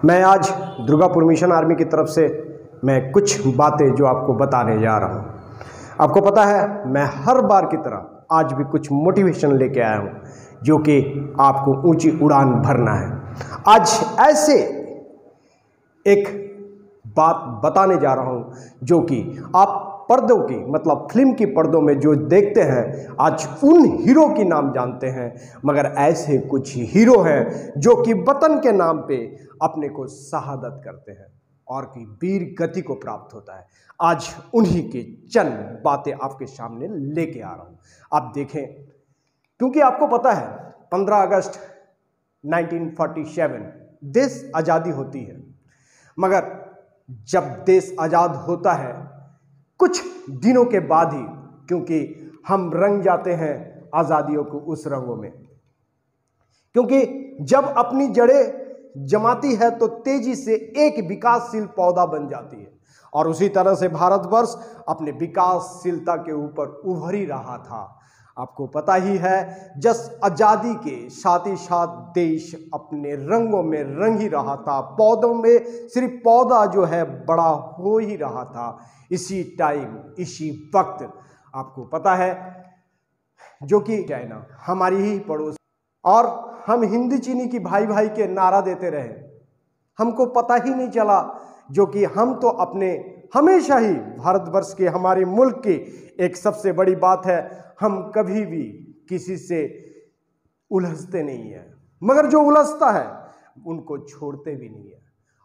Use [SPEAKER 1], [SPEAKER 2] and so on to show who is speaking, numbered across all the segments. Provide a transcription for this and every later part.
[SPEAKER 1] मैं आज Durgapur mission army की तरफ से मैं कुछ बातें जो आपको बताने जा रहा हूँ। आपको पता है मैं हर बार की तरह आज भी कुछ मोटिवेशन लेके आया हूँ जो कि आपको ऊंची उड़ान भरना है। आज ऐसे एक बात बताने जा रहा हूँ जो कि आप पर्दों की मतलब फिल्म की पर्दों में जो देखते हैं, आज उन हीरो की नाम जानते हैं, मगर ऐसे कुछ हीरो हैं जो कि वतन के नाम पे अपने को शहादत करते हैं और की वीर गति को प्राप्त होता है। आज उन्हीं की चंद बातें आपके सामने लेके आ रहा हूँ, आप देखें। क्योंकि आपको पता है 15 अगस्त 1947 देश आज़ादी होती है, मगर जब देश आज़ाद होता है कुछ दिनों के बाद ही, क्योंकि हम रंग जाते हैं आज़ादियों को उस रंगों में, क्योंकि जब अपनी जड़ें जमाती है तो तेजी से एक विकासशील पौधा बन जाती है। और उसी तरह से भारतवर्ष अपने विकासशीलता के ऊपर उभर ही रहा था। आपको पता ही है जस आज़ादी के साथ ही साथ देश अपने रंगों में रंग ही रहा था, पौधों में सिर्फ पौधा जो है बड़ा हो ही रहा था। इसी टाइम इसी वक्त आपको पता है जो कि चाइना हमारी ही पड़ोस, और हम हिंदी चीनी की भाई भाई के नारा देते रहे, हमको पता ही नहीं चला जो कि हम तो अपने हमेशा ही भारतवर्ष के हमारे मुल्क की एक सबसे बड़ी बात है, हम कभी भी किसी से उलझते नहीं है, मगर जो उलझता है उनको छोड़ते भी नहीं है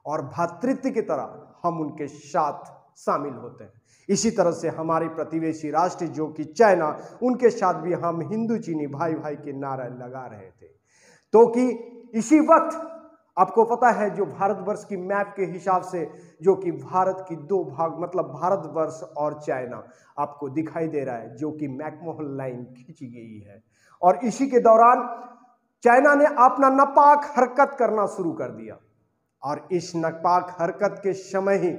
[SPEAKER 1] और भ्रातृत्व की तरह हम उनके साथ शामिल होते हैं। इसी तरह से हमारे प्रतिवेशी राष्ट्र जो कि चाइना, उनके साथ भी हम हिंदू चीनी भाई भाई के नारा लगा रहे थे। तो कि इसी वक्त आपको पता है जो भारतवर्ष की मैप के हिसाब से जो कि भारत की दो भाग मतलब भारतवर्ष और चाइना आपको दिखाई दे रहा है, जो कि मैकमोहन लाइन खींची गई है। और इसी के दौरान चाइना ने अपना नापाक हरकत करना शुरू कर दिया, और इस नापाक हरकत के समय ही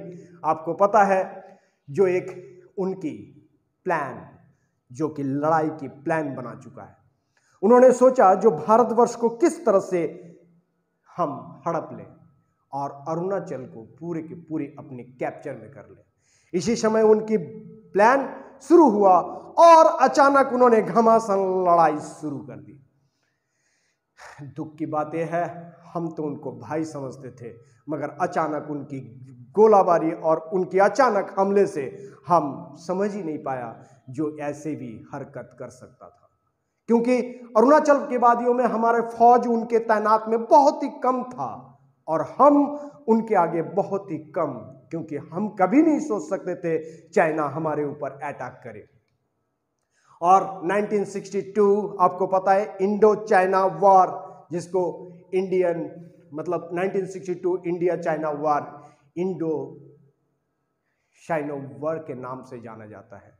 [SPEAKER 1] आपको पता है जो एक उनकी प्लान जो कि लड़ाई की प्लान बना चुका है। उन्होंने सोचा जो भारतवर्ष को किस तरह से हम हड़प लें और अरुणाचल को पूरे के पूरे अपने कैप्चर में कर लें। इसी समय उनकी प्लान शुरू हुआ और अचानक उन्होंने घमासान लड़ाई शुरू कर दी। दुख की बात यह है हम तो उनको भाई समझते थे, मगर अचानक उनकी गोलाबारी और उनके अचानक हमले से हम समझ ही नहीं पाया जो ऐसे भी हरकत कर सकता था। क्योंकि अरुणाचल के वादियों में हमारे फौज उनके तैनात में बहुत ही कम था और हम उनके आगे बहुत ही कम, क्योंकि हम कभी नहीं सोच सकते थे चाइना हमारे ऊपर अटैक करे। और 1962 आपको पता है इंडो चाइना वॉर, जिसको इंडियन मतलब 1962 India China war Indo China war के नाम से जाना जाता है।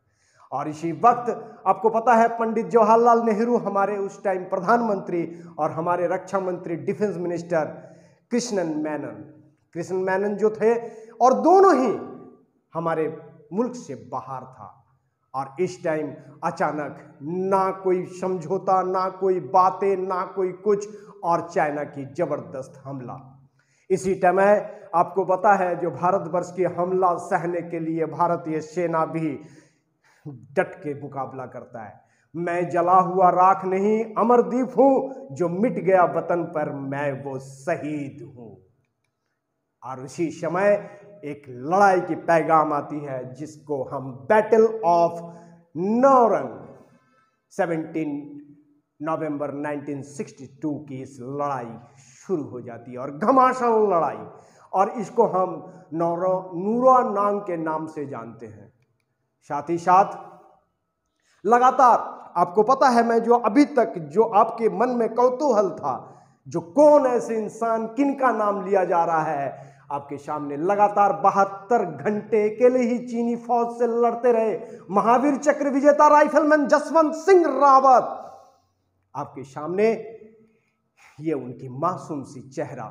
[SPEAKER 1] और इसी वक्त आपको पता है पंडित जवाहरलाल नेहरू हमारे उस टाइम प्रधानमंत्री और हमारे रक्षा मंत्री डिफेंस मिनिस्टर कृष्णन मेनन जो थे, और दोनों ही हमारे मुल्क से बाहर था। और इस टाइम अचानक ना कोई समझौता, ना कोई बातें, ना कोई कुछ, और चाइना की जबरदस्त हमला। इसी टाइम आपको पता है जो भारतवर्ष की हमला सहने के लिए भारतीय सेना भी डट के मुकाबला करता है। मैं जला हुआ राख नहीं अमरदीप हूं, जो मिट गया वतन पर मैं वो शहीद हूं। और उसी समय एक लड़ाई की पैगाम आती है जिसको हम बैटल ऑफ नौरंग 17 नवंबर 1962 की इस लड़ाई शुरू हो जाती है और घमासान लड़ाई, और इसको हम नूरा नांग के नाम से जानते हैं। साथ ही साथ लगातार आपको पता है मैं जो अभी तक जो आपके मन में कौतूहल था जो कौन ऐसे इंसान किनका नाम लिया जा रहा है आपके सामने, लगातार 72 घंटे अकेले ही चीनी फौज से लड़ते रहे महावीर चक्र विजेता राइफलमैन जसवंत सिंह रावत आपके सामने, ये उनकी मासूम सी चेहरा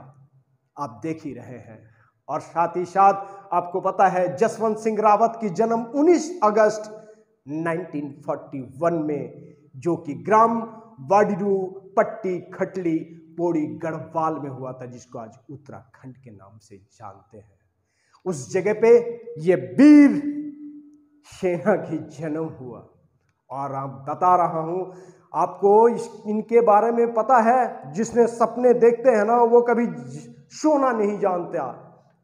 [SPEAKER 1] आप देख ही रहे हैं। और साथ ही साथ आपको पता है जसवंत सिंह रावत की जन्म 19 अगस्त 1941 में जो कि ग्राम वाडिडू, पट्टी, खटली, पौड़ी, गढ़वाल में हुआ था, जिसको आज उत्तराखंड के नाम से जानते हैं। उस जगह पे ये वीर सेना की जन्म हुआ। और आप बता रहा हूं आपको, इनके बारे में पता है, जिसने सपने देखते हैं ना वो कभी सोना नहीं जानता,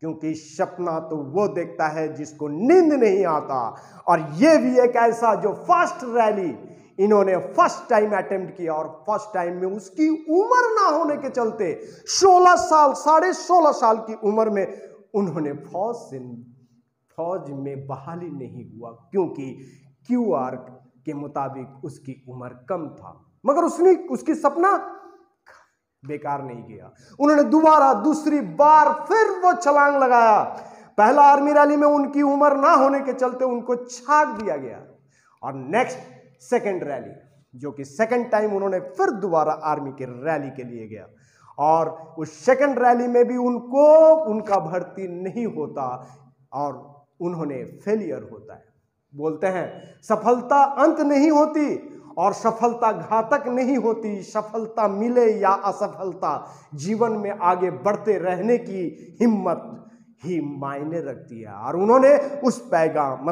[SPEAKER 1] क्योंकि सपना तो वो देखता है जिसको नींद नहीं आता। और ये भी एक ऐसा जो फर्स्ट रैली इन्होंने फर्स्ट टाइम अटेम्प्ट किया, और फर्स्ट टाइम में उसकी उम्र ना होने के चलते 16 साल, 16.5 साल की उम्र में उन्होंने फौज में बहाली नहीं हुआ, क्योंकि क्यूआर के मुताबिक उसकी उम्र कम था। मगर उसकी सपना बेकार नहीं गया। उन्होंने दोबारा दूसरी बार फिर वो छलांग लगाया। पहला आर्मी रैली में उनकी उम्र ना होने के चलते उनको छाट दिया गया, और नेक्स्ट सेकंड रैली, जो कि सेकंड टाइम उन्होंने फिर दोबारा आर्मी के रैली के लिए गया, और उस सेकंड रैली में भी उनका भर्ती नहीं होता और उन्होंने फेलियर होता है। बोलते हैं सफलता अंत नहीं होती और सफलता घातक नहीं होती। सफलता मिले या असफलता, जीवन में आगे बढ़ते रहने की हिम्मत ही मायने रखती है। और उन्होंने उस पैगाम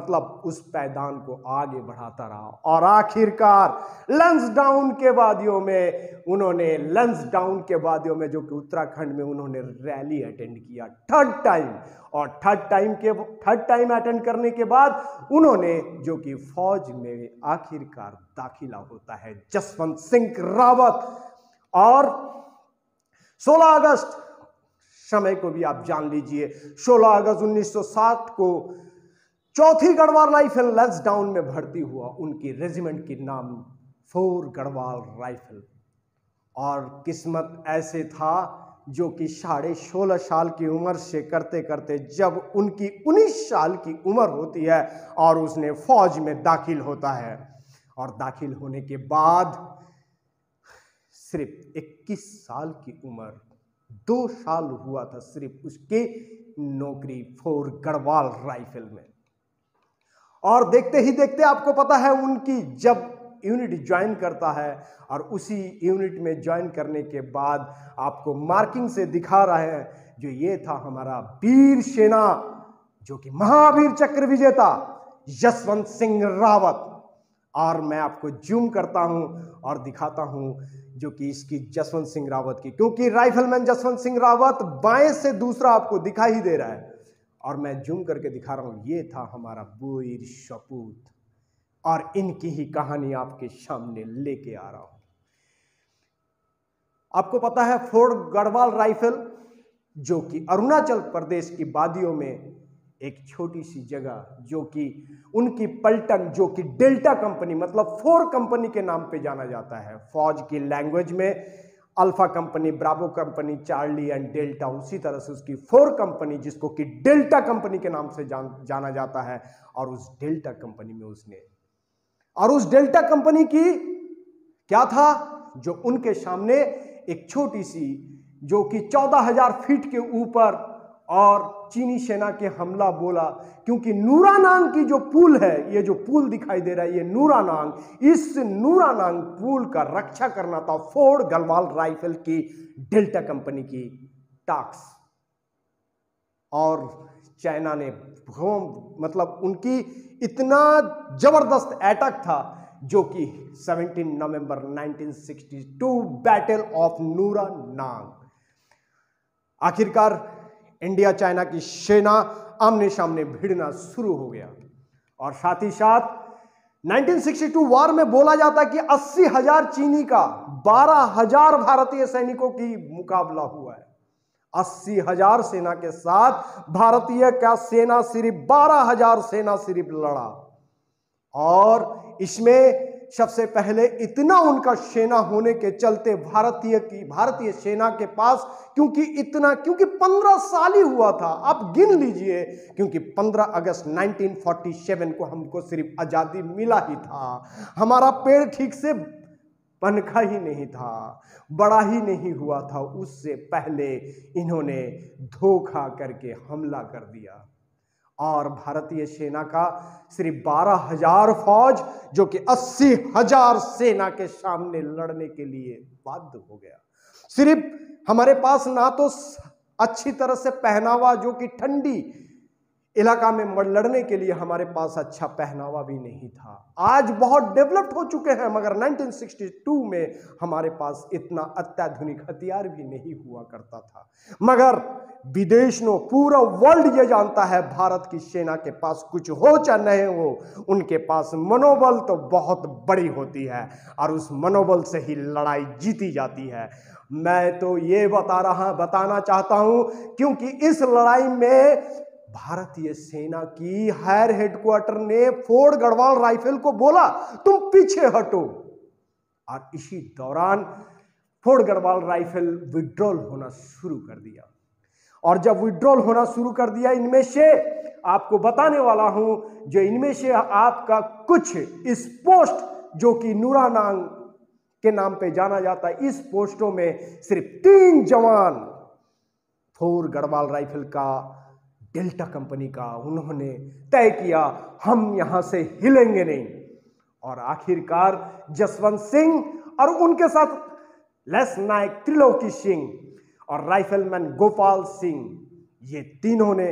[SPEAKER 1] को आगे बढ़ाता रहा, और आखिरकार लंसडाउन के वादियों में जो कि उत्तराखंड में उन्होंने रैली अटेंड किया थर्ड टाइम, और थर्ड टाइम अटेंड करने के बाद उन्होंने जो कि फौज में आखिरकार दाखिला होता है, जसवंत सिंह रावत। और 16 अगस्त, समय को भी आप जान लीजिए, 16 अगस्त 1960 को 4थी गढ़वाल राइफल लंसडाउन में भर्ती हुआ। उनकी रेजिमेंट की नाम 4 गढ़वाल राइफल। और किस्मत ऐसे था जो कि 16.5 साल की उम्र से करते करते जब उनकी 19 साल की उम्र होती है और उसने फौज में दाखिल होता है, और दाखिल होने के बाद सिर्फ 21 साल की उम्र, 2 साल हुआ था सिर्फ उसकी नौकरी 4 गढ़वाल राइफल में। और देखते ही देखते आपको पता है उनकी जब यूनिट ज्वाइन करता है, और उसी यूनिट में ज्वाइन करने के बाद आपको मार्किंग से दिखा रहे हैं, जो ये था हमारा वीर सेना, जो कि महावीर चक्र विजेता जसवंत सिंह रावत। और मैं आपको जूम करता हूं और दिखाता हूं जो कि इसकी जसवंत सिंह रावत की, क्योंकि राइफलमैन जसवंत सिंह रावत बाएं से दूसरा आपको दिखाई ही दे रहा है, और मैं जूम करके दिखा रहा हूं, ये था हमारा वीर सपूत। और इनकी ही कहानी आपके सामने लेके आ रहा हूं। आपको पता है 4 गढ़वाल राइफल, जो कि अरुणाचल प्रदेश की वादियों में एक छोटी सी जगह, जो कि उनकी पलटन, जो कि डेल्टा कंपनी मतलब 4 कंपनी के नाम पे जाना जाता है फौज की लैंग्वेज में। Alpha company, Bravo company, Charlie and delta, उसी तरह से उसकी 4 कंपनी, जिसको कि डेल्टा कंपनी के नाम से जाना जाता है। और उस डेल्टा कंपनी की क्या था, जो उनके सामने एक छोटी सी, जो कि 14,000 फीट के ऊपर, और चीनी सेना के हमला बोला, क्योंकि नूरानांग की जो पुल है, ये जो पुल दिखाई दे रहा है, ये नूरानांग, इस नूरानांग पुल का रक्षा करना था 4 गढ़वाल राइफल की डेल्टा कंपनी की टास्क। और चाइना ने उनकी इतना जबरदस्त अटैक था, जो कि 17 नवंबर 1962 बैटल ऑफ नूरानांग। आखिरकार इंडिया चाइना की सेना आमने सामने भिड़ना शुरू हो गया, और साथ ही साथ 1962 वार में बोला जाता है कि 80,000 चीनी का 12,000 भारतीय सैनिकों की मुकाबला हुआ है। 80,000 सेना के साथ भारतीय का सेना सिर्फ 12,000 सेना सिर्फ लड़ा। और इसमें सबसे पहले इतना उनका सेना होने के चलते भारतीय सेना के पास, क्योंकि 15 साल ही हुआ था, आप गिन लीजिए, क्योंकि 15 अगस्त 1947 को हमको सिर्फ आजादी मिला ही था। हमारा पेड़ ठीक से पनखा ही नहीं था, बड़ा ही नहीं हुआ था, उससे पहले इन्होंने धोखा करके हमला कर दिया। और भारतीय सेना का सिर्फ 12,000 फौज जो कि 80,000 सेना के सामने लड़ने के लिए बाध्य हो गया। सिर्फ हमारे पास ना तो अच्छी तरह से पहनावा, जो कि ठंडी इलाका में लड़ने के लिए हमारे पास अच्छा पहनावा भी नहीं था। आज बहुत डेवलप्ड हो चुके हैं, मगर 1962 में हमारे पास इतना अत्याधुनिक हथियार भी नहीं हुआ करता था। मगर विदेश में पूरा वर्ल्ड ये जानता है भारत की सेना के पास कुछ हो चाहे नहीं हो, उनके पास मनोबल तो बहुत बड़ी होती है और उस मनोबल से ही लड़ाई जीती जाती है। मैं तो ये बताना चाहता हूं, क्योंकि इस लड़ाई में भारतीय सेना की हायर हेडक्वार्टर ने फोर्ट गढ़वाल राइफल को बोला तुम पीछे हटो, और इसी दौरान फोर्ट गढ़वाल राइफल विड्रॉल होना शुरू कर दिया। और जब विड्रॉल होना शुरू कर दिया, इनमें से आपको बताने वाला हूं, जो इनमें से आपका कुछ इस पोस्ट जो कि नूरानांग के नाम पे जाना जाता है, इस पोस्टों में सिर्फ 3 जवान फोर्ट गढ़वाल राइफल का, डेल्टा कंपनी का, उन्होंने तय किया हम यहां से हिलेंगे नहीं। और आखिरकार जसवंत सिंह और उनके साथ लेफ्टिनेंट त्रिलोकी सिंह और राइफलमैन गोपाल सिंह, ये तीनों ने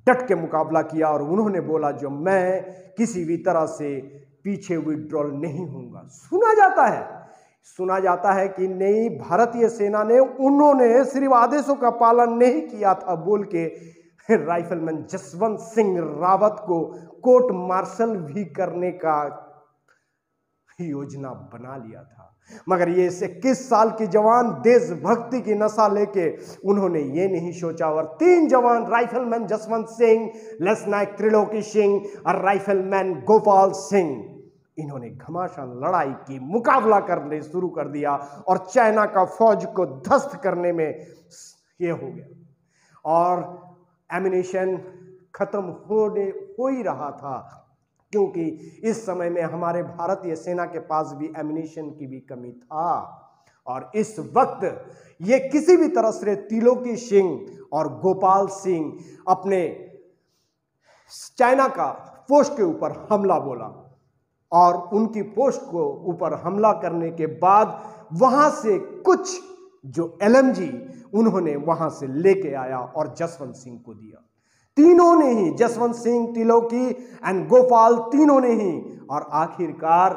[SPEAKER 1] डट के मुकाबला किया और उन्होंने बोला जो मैं किसी भी तरह से पीछे विड्रॉल नहीं होऊंगा। सुना जाता है कि नई भारतीय सेना ने, उन्होंने सिर्फ आदेशों का पालन नहीं किया था बोल के राइफलमैन जसवंत सिंह रावत को कोर्ट मार्शल भी करने का योजना बना लिया था। मगर ये 21 साल की जवान देशभक्ति की नशा लेके उन्होंने ये नहीं सोचा, और 3 जवान राइफलमैन जसवंत सिंह, लेफ्टिनेंट त्रिलोकी सिंह और राइफलमैन गोपाल सिंह, इन्होंने घमासान लड़ाई की, मुकाबला करने शुरू कर दिया और चाइना का फौज को ध्वस्त करने में ये हो गया। और एमिनेशन खत्म हो ही रहा था, क्योंकि इस समय में हमारे भारतीय सेना के पास भी एमिनेशन की भी कमी था। और इस वक्त ये किसी भी तरह से त्रिलोकी सिंह और गोपाल सिंह अपने चाइना का पोस्ट के ऊपर हमला बोला, और उनकी पोस्ट को ऊपर हमला करने के बाद वहां से कुछ जो LMG उन्होंने वहां से लेके आया और जसवंत सिंह को दिया। तीनों ने ही, जसवंत सिंह, त्रिलोकी एंड गोपाल, तीनों ने ही, और आखिरकार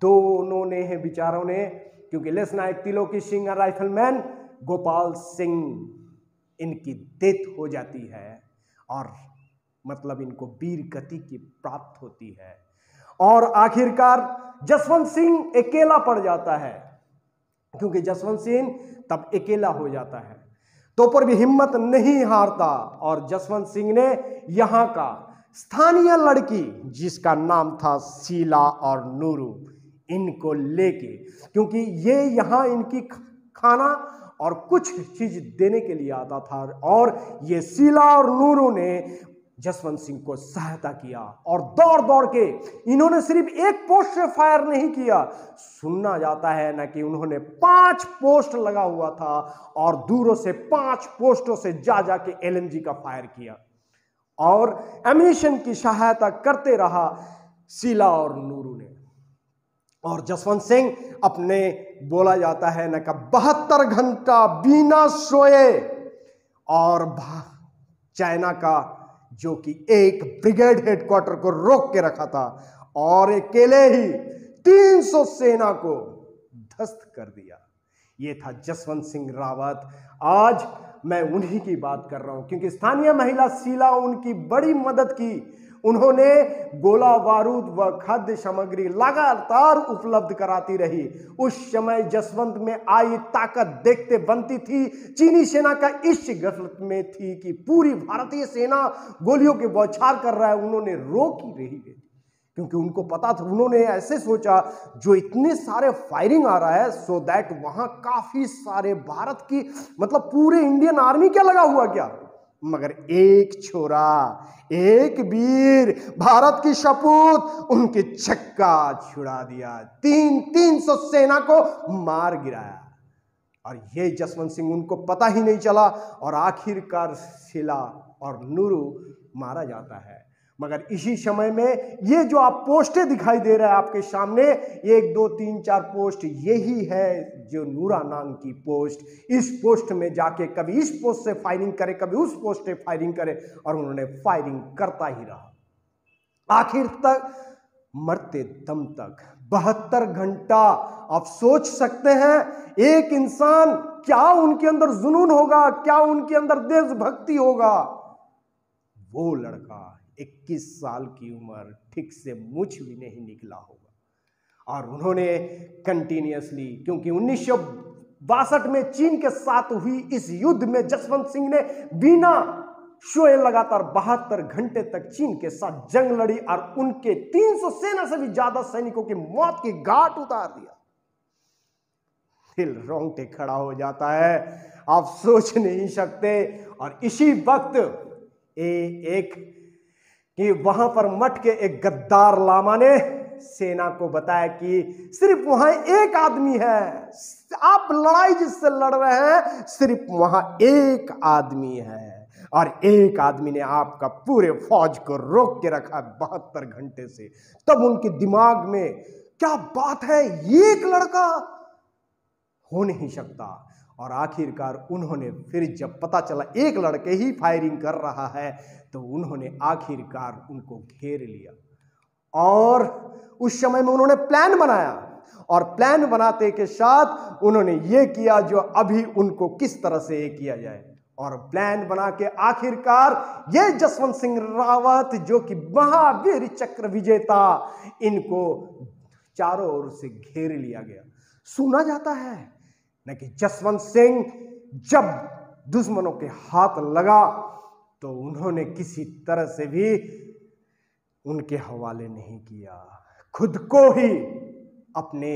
[SPEAKER 1] दोनों ने ही बेचारों ने, क्योंकि लेफ्टिनेंट त्रिलोकी सिंह और राइफलमैन गोपाल सिंह, इनकी डेथ हो जाती है और मतलब इनको वीर गति की प्राप्त होती है। और आखिरकार जसवंत सिंह अकेला पड़ जाता है, क्योंकि जसवंत सिंह तब अकेला हो जाता है, तो पर भी हिम्मत नहीं हारता, और जसवंत सिंह ने यहां का स्थानीय लड़की जिसका नाम था शीला और नूरू, इनको लेके, क्योंकि ये यहां इनकी खाना और कुछ चीज देने के लिए आता था, और ये शीला और नूरू ने जसवंत सिंह को सहायता किया, और दौड़ दौड़ के इन्होंने सिर्फ एक पोस्ट से फायर नहीं किया, सुनना जाता है ना कि उन्होंने 5 पोस्ट लगा हुआ था और दूरों से 5 पोस्टों से जा के LMG का फायर किया, और एमिनेशन की सहायता करते रहा शीला और नूरू ने। और जसवंत सिंह अपने, बोला जाता है ना, 72 घंटा बिना सोए, और चाइना का जो कि एक ब्रिगेड हेडक्वार्टर को रोक के रखा था, और अकेले ही 300 सेना को ध्वस्त कर दिया। ये था जसवंत सिंह रावत। आज मैं उन्हीं की बात कर रहा हूं, क्योंकि स्थानीय महिला शीला उनकी बड़ी मदद की। उन्होंने गोला बारूद व खाद्य सामग्री लगातार उपलब्ध कराती रही। उस समय जसवंत में आई ताकत देखते बनती थी। चीनी सेना का इस गफलत में थी कि पूरी भारतीय सेना गोलियों के बौछार कर रहा है, उन्होंने रोक ही रही है, क्योंकि उनको पता था, उन्होंने ऐसे सोचा जो इतने सारे फायरिंग आ रहा है, सो दैट वहां काफी सारे भारत की, मतलब पूरे इंडियन आर्मी क्या लगा हुआ क्या, मगर एक छोरा, एक वीर, भारत की सपूत, उनके छक्का छुड़ा दिया, 300 सेना को मार गिराया। और ये जसवंत सिंह, उनको पता ही नहीं चला, और आखिरकार शीला और नूरू मारा जाता है। मगर इसी समय में ये जो आप पोस्टें दिखाई दे रहा है आपके सामने, 1 2 3 4 पोस्ट, यही है जो नूरा नांग की पोस्ट। इस पोस्ट में जाके कभी इस पोस्ट से फायरिंग करे, कभी उस पोस्ट से फायरिंग करे, और उन्होंने फायरिंग करता ही रहा आखिर तक, मरते दम तक। 72 घंटा। आप सोच सकते हैं एक इंसान, क्या उनके अंदर जुनून होगा, क्या उनके अंदर देशभक्ति होगा। वो लड़का 21 साल की उम्र, ठीक से मुछ भी नहीं निकला होगा, और उन्होंने कंटिन्यूअसली, क्योंकि 1962 में चीन के साथ हुई इस युद्ध में जसवंत सिंह ने बिना सोए लगातार 72 घंटे तक चीन के साथ जंग लड़ी, और उनके 300 सेना से भी ज्यादा सैनिकों की मौत की घाट उतार दिया। दिल रोंगटे खड़ा हो जाता है, आप सोच नहीं सकते। और इसी वक्त एक कि वहां पर मठ के एक गद्दार लामा ने सेना को बताया कि सिर्फ वहां एक आदमी है, आप लड़ाई जिससे लड़ रहे हैं सिर्फ वहां एक आदमी है, और एक आदमी ने आपका पूरे फौज को रोक के रखा 72 घंटे से। तब उनके दिमाग में क्या बात है, एक लड़का हो नहीं सकता। और आखिरकार उन्होंने फिर जब पता चला एक लड़के ही फायरिंग कर रहा है, तो उन्होंने आखिरकार उनको घेर लिया। और उस समय में उन्होंने प्लान बनाया, और प्लान बनाते के साथ उन्होंने ये किया जो अभी उनको किस तरह से ये किया जाए। और प्लान बना के आखिरकार ये जसवंत सिंह रावत, जो कि महावीर चक्र विजेता, इनको चारों ओर से घेर लिया गया। सुना जाता है न कि जसवंत सिंह जब दुश्मनों के हाथ लगा तो उन्होंने किसी तरह से भी उनके हवाले नहीं किया, खुद को ही अपने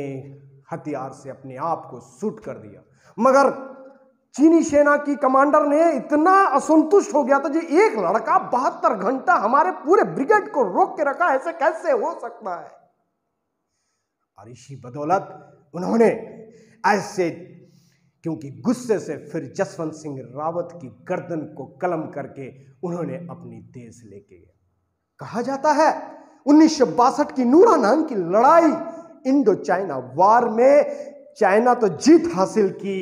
[SPEAKER 1] हथियार से अपने आप को शूट कर दिया। मगर चीनी सेना की कमांडर ने इतना असंतुष्ट हो गया था, जी एक लड़का 72 घंटा हमारे पूरे ब्रिगेड को रोक के रखा, ऐसे कैसे हो सकता है। और इसी बदौलत उन्होंने ऐसे, क्योंकि गुस्से से फिर जसवंत सिंह रावत की गर्दन को कलम करके उन्होंने अपनी देश लेके गए। कहा जाता है 1962 की नूरा नांग की लड़ाई, इंडो चाइना वार में चाइना तो जीत हासिल की,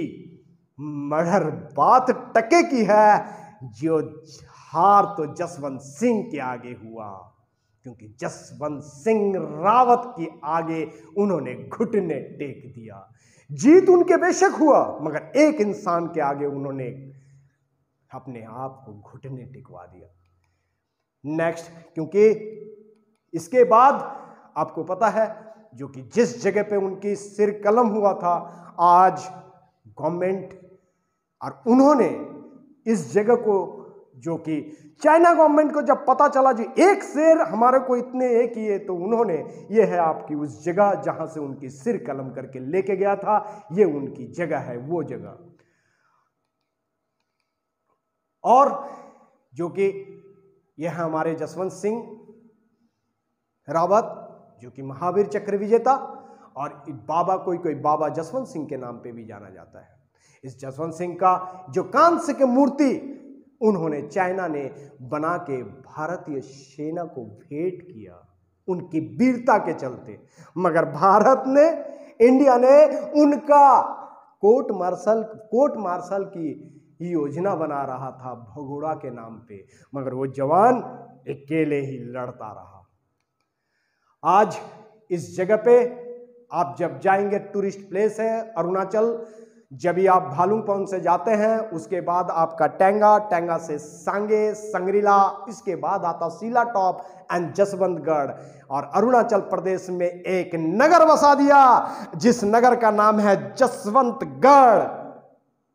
[SPEAKER 1] मगर बात टके की है, जो हार तो जसवंत सिंह के आगे हुआ, क्योंकि जसवंत सिंह रावत के आगे उन्होंने घुटने टेक दिया। जीत उनके बेशक हुआ, मगर एक इंसान के आगे उन्होंने अपने आप को घुटने टिकवा दिया। नेक्स्ट, क्योंकि इसके बाद आपको पता है जो कि जिस जगह पे उनकी सिर कलम हुआ था, आज गवर्नमेंट, और उन्होंने इस जगह को, जो कि चाइना गवर्नमेंट को जब पता चला जी एक शेर हमारे को इतने एक ही है, तो उन्होंने, ये है आपकी उस जगह जहां से उनकी सिर कलम करके लेके गया था, ये उनकी जगह है, वो जगह। और जो कि यह है हमारे जसवंत सिंह रावत, जो कि महावीर चक्र विजेता, और बाबा, कोई बाबा जसवंत सिंह के नाम पे भी जाना जाता है। इस जसवंत सिंह का जो कांस्य की मूर्ति उन्होंने चाइना ने बना के भारतीय सेना को भेंट किया, उनकी वीरता के चलते। मगर भारत ने, इंडिया ने उनका कोर्ट मार्शल की योजना बना रहा था भगोड़ा के नाम पे, मगर वो जवान अकेले ही लड़ता रहा। आज इस जगह पे आप जब जाएंगे, टूरिस्ट प्लेस है अरुणाचल, जब भी आप भालुंगपोंग से जाते हैं, उसके बाद आपका टेंगा से सांगे, संग्रिला, इसके बाद आता सीला टॉप एंड जसवंतगढ़। और अरुणाचल प्रदेश में एक नगर बसा दिया जिस नगर का नाम है जसवंतगढ़।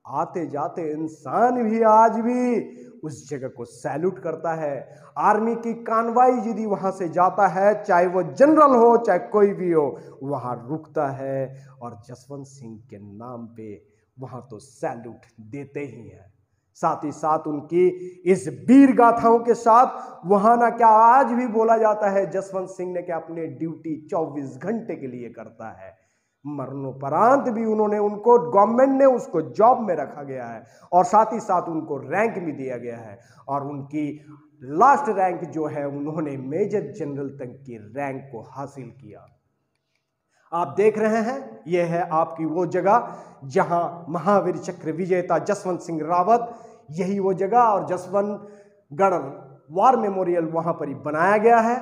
[SPEAKER 1] आते जाते इंसान भी आज भी उस जगह को सैल्यूट करता है। आर्मी की कानवाई यदि वहां से जाता है, चाहे वो जनरल हो चाहे कोई भी हो, वहां रुकता है और जसवंत सिंह के नाम पे वहां तो सैल्यूट देते ही हैं। साथ ही साथ उनकी इस वीर गाथाओं के साथ वहां ना क्या आज भी बोला जाता है, जसवंत सिंह ने क्या अपने ड्यूटी 24 घंटे के लिए करता है। मरणोपरांत भी उनको गवर्नमेंट ने उसको जॉब में रखा गया है, और साथ ही साथ उनको रैंक भी दिया गया है। और उनकी लास्ट रैंक जो है उन्होंने मेजर जनरल तक की रैंक को हासिल किया। आप देख रहे हैं, यह है आपकी वो जगह जहां महावीर चक्र विजेता जसवंत सिंह रावत, यही वो जगह, और जसवंतगढ़ वार मेमोरियल वहां पर ही बनाया गया है,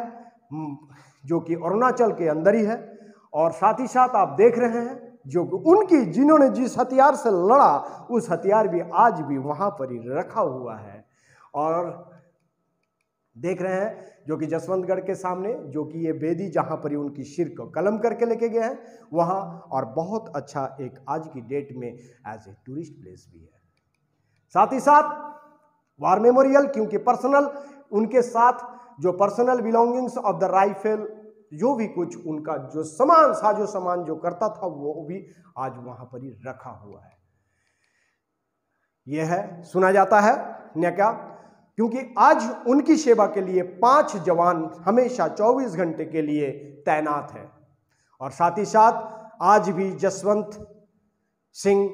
[SPEAKER 1] जो कि अरुणाचल के अंदर ही है। और साथ ही साथ आप देख रहे हैं जो उनकी जिन्होंने जिस हथियार से लड़ा उस हथियार भी आज भी वहां पर ही रखा हुआ है। और देख रहे हैं जो कि जसवंतगढ़ के सामने जो कि ये बेदी जहां पर ही उनकी सिर को कलम करके लेके गए हैं वहां, और बहुत अच्छा एक आज की डेट में एज ए टूरिस्ट प्लेस भी है। साथ ही साथ वार मेमोरियल, क्योंकि पर्सनल उनके साथ जो personal belongings of the rifle, जो भी कुछ उनका जो सामान साजो सामान जो करता था वो भी आज वहां पर ही रखा हुआ है। यह है, सुना जाता है न क्या, क्योंकि आज उनकी सेवा के लिए 5 जवान हमेशा 24 घंटे के लिए तैनात है। और साथ ही साथ आज भी जसवंत सिंह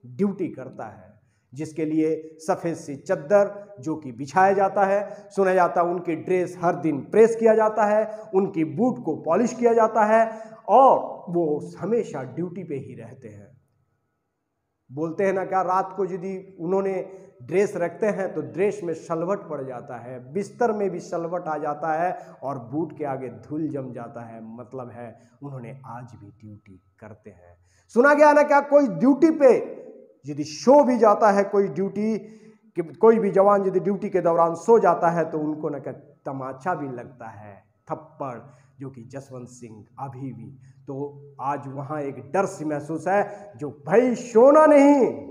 [SPEAKER 1] ड्यूटी करता है, जिसके लिए सफ़ेद सी चद्दर जो कि बिछाया जाता है। सुना जाता है उनकी ड्रेस हर दिन प्रेस किया जाता है, उनकी बूट को पॉलिश किया जाता है, और वो हमेशा ड्यूटी पे ही रहते हैं। बोलते हैं ना क्या, रात को यदि उन्होंने ड्रेस रखते हैं तो ड्रेस में सलवट पड़ जाता है, बिस्तर में भी सलवट आ जाता है, और बूट के आगे धूल जम जाता है। मतलब है उन्होंने आज भी ड्यूटी करते हैं। सुना गया ना क्या, कोई ड्यूटी पे यदि सो भी जाता है, कोई भी जवान यदि ड्यूटी के दौरान सो जाता है तो उनको ना क्या तमाचा भी लगता है, थप्पड़, जो कि जसवंत सिंह अभी भी। तो आज वहाँ एक डर सी महसूस है, जो भाई सोना नहीं,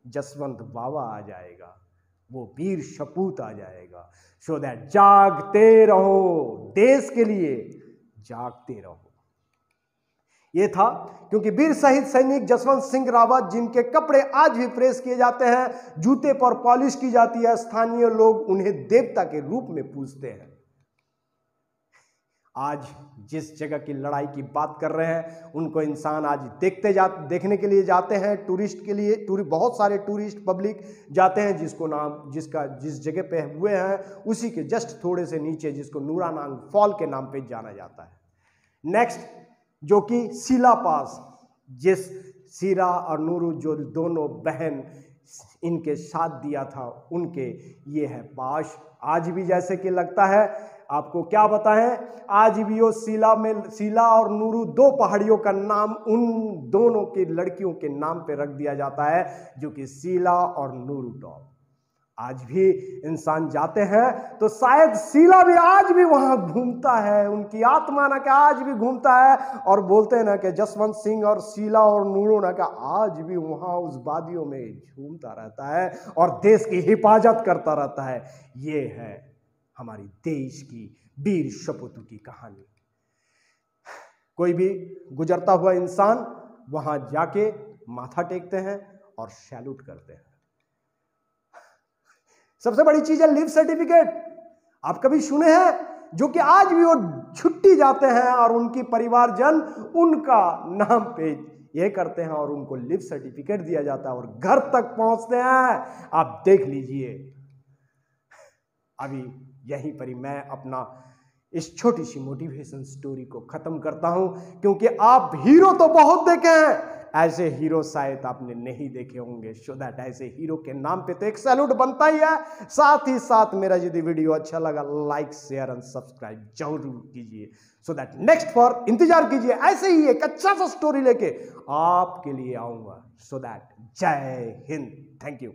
[SPEAKER 1] जसवंत बाबा आ जाएगा, वो वीर सपूत आ जाएगा। सो दैट जागते रहो, देश के लिए जागते रहो। ये था, क्योंकि वीर शहीद सैनिक जसवंत सिंह रावत, जिनके कपड़े आज भी प्रेस किए जाते हैं, जूते पर पॉलिश की जाती है, स्थानीय लोग उन्हें देवता के रूप में पूजते हैं। आज जिस जगह की लड़ाई की बात कर रहे हैं उनको इंसान आज देखने के लिए जाते हैं, टूरिस्ट के लिए बहुत सारे टूरिस्ट पब्लिक जाते हैं, जिस जगह पे हुए हैं उसी के जस्ट थोड़े से नीचे, जिसको नूरानांग फॉल के नाम पे जाना जाता है। नेक्स्ट जो कि सीला पास, जिस सीरा और नूरू जो दोनों बहन इनके साथ दिया था उनके, ये है पास। आज भी जैसे कि लगता है, आपको क्या बताएं, आज भी वो सीला और नूरू 2 पहाड़ियों का नाम उन दोनों की लड़कियों के नाम पे रख दिया जाता है, जो कि सीला और नूरू टॉप। आज भी इंसान जाते हैं तो शायद सीला भी आज भी वहां घूमता है, उनकी आत्मा ना क्या आज भी घूमता है, और बोलते हैं ना कि जसवंत सिंह और सीला और नूरू ना क्या आज भी वहां उस वादियों में झूमता रहता है और देश की हिफाजत करता रहता है। ये है हमारी देश की वीर सपूतों की कहानी। कोई भी गुजरता हुआ इंसान वहां जाके माथा टेकते हैं और सैल्यूट करते हैं। सबसे बड़ी चीज है लिव सर्टिफिकेट। आप कभी सुने हैं, जो कि आज भी वो छुट्टी जाते हैं और उनकी परिवारजन उनका नाम पे ये करते हैं और उनको लिव सर्टिफिकेट दिया जाता है और घर तक पहुंचते हैं। आप देख लीजिए। अभी यहीं पर ही मैं अपना इस छोटी सी मोटिवेशन स्टोरी को खत्म करता हूं, क्योंकि आप हीरो तो बहुत देखे हैं, ऐसे हीरो शायद आपने नहीं देखे होंगे। सो दैट ऐसे हीरो के नाम पे तो एक सैल्यूट बनता ही है। साथ ही साथ मेरा यदि वीडियो अच्छा लगा, लाइक शेयर एंड सब्सक्राइब जरूर कीजिए, सो दैट नेक्स्ट फॉर इंतजार कीजिए, ऐसे ही एक अच्छा सा स्टोरी लेके आपके लिए आऊंगा। सो दैट जय हिंद, थैंक यू।